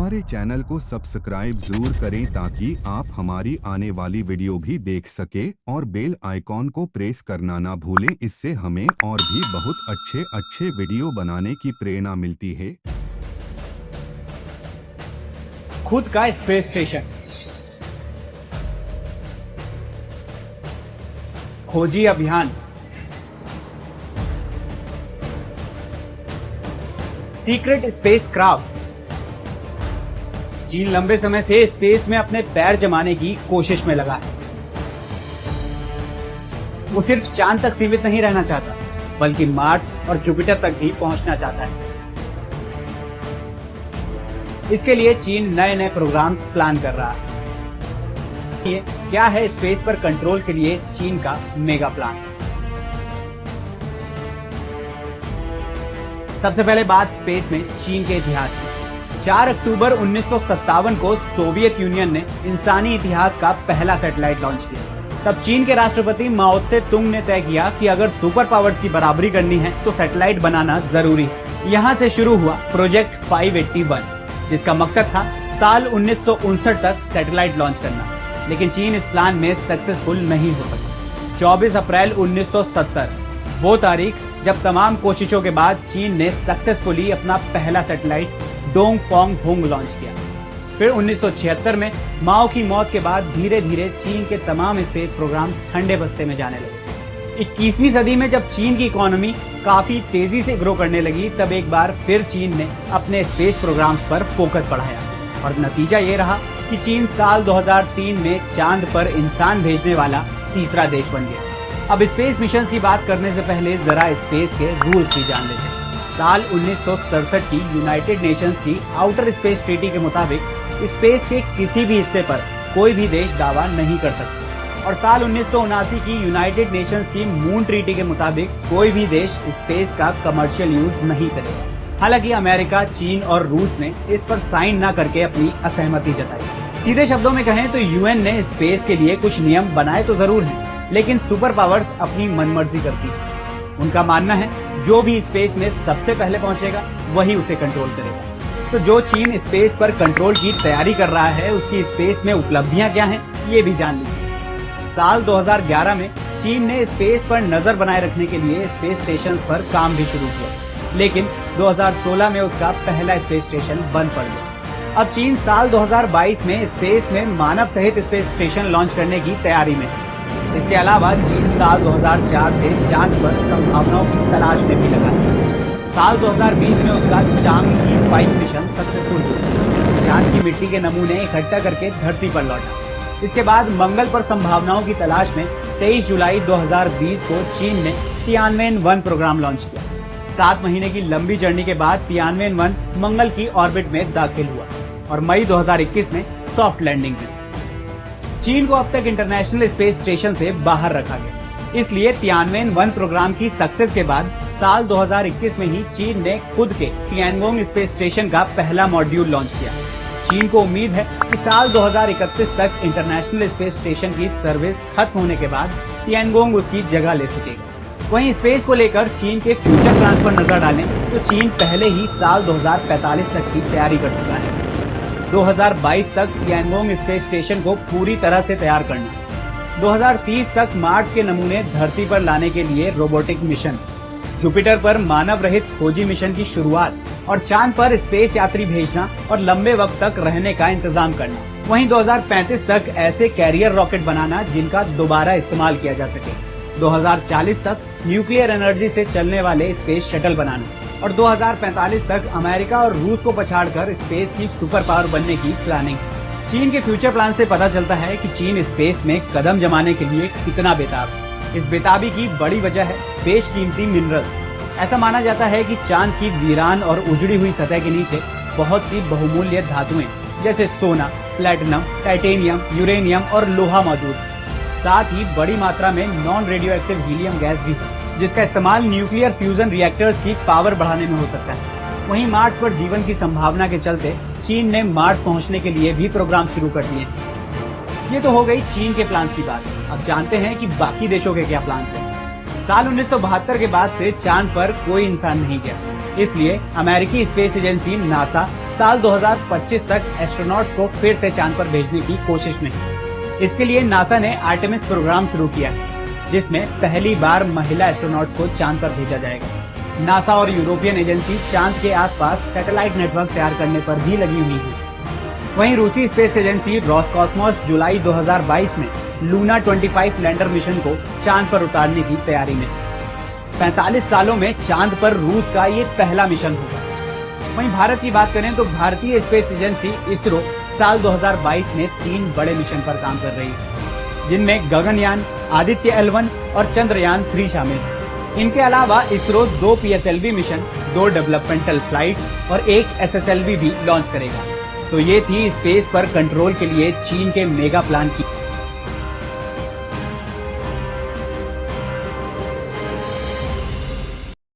हमारे चैनल को सब्सक्राइब जरूर करें ताकि आप हमारी आने वाली वीडियो भी देख सके और बेल आइकॉन को प्रेस करना ना भूलें। इससे हमें और भी बहुत अच्छे अच्छे वीडियो बनाने की प्रेरणा मिलती है। खुद का स्पेस स्टेशन, खोजी अभियान, सीक्रेट स्पेस क्राफ्ट। चीन लंबे समय से स्पेस में अपने पैर जमाने की कोशिश में लगा है। वो सिर्फ चांद तक सीमित नहीं रहना चाहता, बल्कि मार्स और जुपिटर तक भी पहुंचना चाहता है। इसके लिए चीन नए नए प्रोग्राम्स प्लान कर रहा है। ये क्या है स्पेस पर कंट्रोल के लिए चीन का मेगा प्लान? सबसे पहले बात स्पेस में चीन के इतिहास की। 4 अक्टूबर 1957 को सोवियत यूनियन ने इंसानी इतिहास का पहला सैटेलाइट लॉन्च किया। तब चीन के राष्ट्रपति माओ त्से तुंग ने तय किया कि अगर सुपर पावर्स की बराबरी करनी है तो सैटेलाइट बनाना जरूरी है। यहाँ से शुरू हुआ प्रोजेक्ट 581, जिसका मकसद था साल 1959 तक सैटेलाइट लॉन्च करना। लेकिन चीन इस प्लान में सक्सेसफुल नहीं हो सका। 24 अप्रैल 1970 वो तारीख जब तमाम कोशिशों के बाद चीन ने सक्सेसफुली अपना पहला सैटेलाइट डोंगफोंग हुंग लॉन्च किया। फिर 1976 में माओ की मौत के बाद धीरे धीरे चीन के तमाम स्पेस प्रोग्राम्स ठंडे बस्ते में जाने लगे। 21वीं सदी में जब चीन की इकोनॉमी काफी तेजी से ग्रो करने लगी, तब एक बार फिर चीन ने अपने स्पेस प्रोग्राम्स पर फोकस बढ़ाया और नतीजा ये रहा कि चीन साल 2003 में चांद पर इंसान भेजने वाला तीसरा देश बन गया। अब स्पेस मिशन की बात करने से पहले जरा स्पेस के रूल्स भी जान लेते हैं। साल 1967 की यूनाइटेड नेशंस की आउटर स्पेस ट्रीटी के मुताबिक स्पेस के किसी भी हिस्से पर कोई भी देश दावा नहीं कर सकता, और साल 1979 की यूनाइटेड नेशंस की मून ट्रीटी के मुताबिक कोई भी देश स्पेस का कमर्शियल यूज नहीं करेगा। हालांकि अमेरिका, चीन और रूस ने इस पर साइन न करके अपनी असहमति जताई। सीधे शब्दों में कहें तो यूएन ने स्पेस के लिए कुछ नियम बनाए तो जरूर हैं, लेकिन सुपर पावर्स अपनी मनमर्जी करती है। उनका मानना है जो भी स्पेस में सबसे पहले पहुंचेगा वही उसे कंट्रोल करेगा। तो जो चीन स्पेस पर कंट्रोल की तैयारी कर रहा है, उसकी स्पेस में उपलब्धियां क्या हैं, ये भी जान लीजिए। साल 2011 में चीन ने स्पेस पर नजर बनाए रखने के लिए स्पेस स्टेशन पर काम भी शुरू किया, लेकिन 2016 में उसका पहला स्पेस स्टेशन बंद पड़ गया। अब चीन साल 2022 में स्पेस में मानव सहित स्पेस स्टेशन लॉन्च करने की तैयारी में है। इसके अलावा चीन साल 2004 से चांद पर संभावनाओं की तलाश में भी लगा है। साल 2020 में उसका चांगकी 5 मिशन सक्सेसफुल हुआ। चांद की मिट्टी के नमूने इकट्ठा करके धरती पर लौटा। इसके बाद मंगल पर संभावनाओं की तलाश में 23 जुलाई 2020 को चीन ने तियानवेन-1 प्रोग्राम लॉन्च किया। 7 महीने की लंबी जर्नी के बाद तियानवेन-1 मंगल की ऑर्बिट में दाखिल हुआ और मई 2021 में सॉफ्ट लैंडिंग हुई। चीन को अब तक इंटरनेशनल स्पेस स्टेशन से बाहर रखा गया, इसलिए तियानवेन-1 प्रोग्राम की सक्सेस के बाद साल 2021 में ही चीन ने खुद के तियानगोंग स्पेस स्टेशन का पहला मॉड्यूल लॉन्च किया। चीन को उम्मीद है कि साल 2031 तक इंटरनेशनल स्पेस स्टेशन की सर्विस खत्म होने के बाद तियानगोंग उसकी जगह ले सकेगा। वहीं स्पेस को लेकर चीन के फ्यूचर प्लान पर नजर डालें तो चीन पहले ही साल 2045 तक की तैयारी कर चुका है। 2022 तक तियानगोंग स्पेस स्टेशन को पूरी तरह से तैयार करना, 2030 तक मार्स के नमूने धरती पर लाने के लिए रोबोटिक मिशन, जुपिटर पर मानव रहित खोजी मिशन की शुरुआत और चांद पर स्पेस यात्री भेजना और लंबे वक्त तक रहने का इंतजाम करना। वहीं 2035 तक ऐसे कैरियर रॉकेट बनाना जिनका दोबारा इस्तेमाल किया जा सके। 2040 तक न्यूक्लियर एनर्जी से चलने वाले स्पेस शटल बनाना और 2045 तक अमेरिका और रूस को पछाड़कर स्पेस की सुपर पावर बनने की प्लानिंग। चीन के फ्यूचर प्लान से पता चलता है कि चीन स्पेस में कदम जमाने के लिए कितना बेताब है। इस बेताबी की बड़ी वजह है बेशकीमती मिनरल्स। ऐसा माना जाता है कि चांद की वीरान और उजड़ी हुई सतह के नीचे बहुत सी बहुमूल्य धातुएं जैसे सोना, प्लेटिनम, टाइटेनियम, यूरेनियम और लोहा मौजूद है। साथ ही बड़ी मात्रा में non radio active helium gas भी है, जिसका इस्तेमाल न्यूक्लियर फ्यूजन रिएक्टर्स की पावर बढ़ाने में हो सकता है। वहीं मार्स पर जीवन की संभावना के चलते चीन ने मार्स पहुंचने के लिए भी प्रोग्राम शुरू कर दिए। ये तो हो गई चीन के प्लान्स की बात। अब जानते हैं कि बाकी देशों के क्या प्लान थे। साल 1972 के बाद से चांद पर कोई इंसान नहीं गया, इसलिए अमेरिकी स्पेस एजेंसी नासा साल 2025 तक एस्ट्रोनॉट्स को फिर से चांद पर भेजने की कोशिश में है। इसके लिए नासा ने आर्टेमिस प्रोग्राम शुरू किया है, जिसमें पहली बार महिला एस्ट्रोनॉट्स को चांद पर भेजा जाएगा। नासा और यूरोपियन एजेंसी चांद के आसपास सैटेलाइट नेटवर्क तैयार करने पर भी लगी हुई है। वहीं रूसी स्पेस एजेंसी रोसकॉस्मोस जुलाई 2022 में लूना 25 लैंडर मिशन को चांद पर उतारने की तैयारी में। 45 सालों में चांद पर रूस का ये पहला मिशन होगा। वहीं भारत की बात करें तो भारतीय स्पेस एजेंसी इसरो साल 2022 में 3 बड़े मिशन पर काम कर रही है, जिनमें गगनयान, आदित्य L1 और चंद्रयान 3 शामिल है। इनके अलावा ISRO 2 PSLV mission, 2 developmental flights और 1 SSLV भी लॉन्च करेगा। तो ये थी स्पेस पर कंट्रोल के लिए चीन के मेगा प्लान की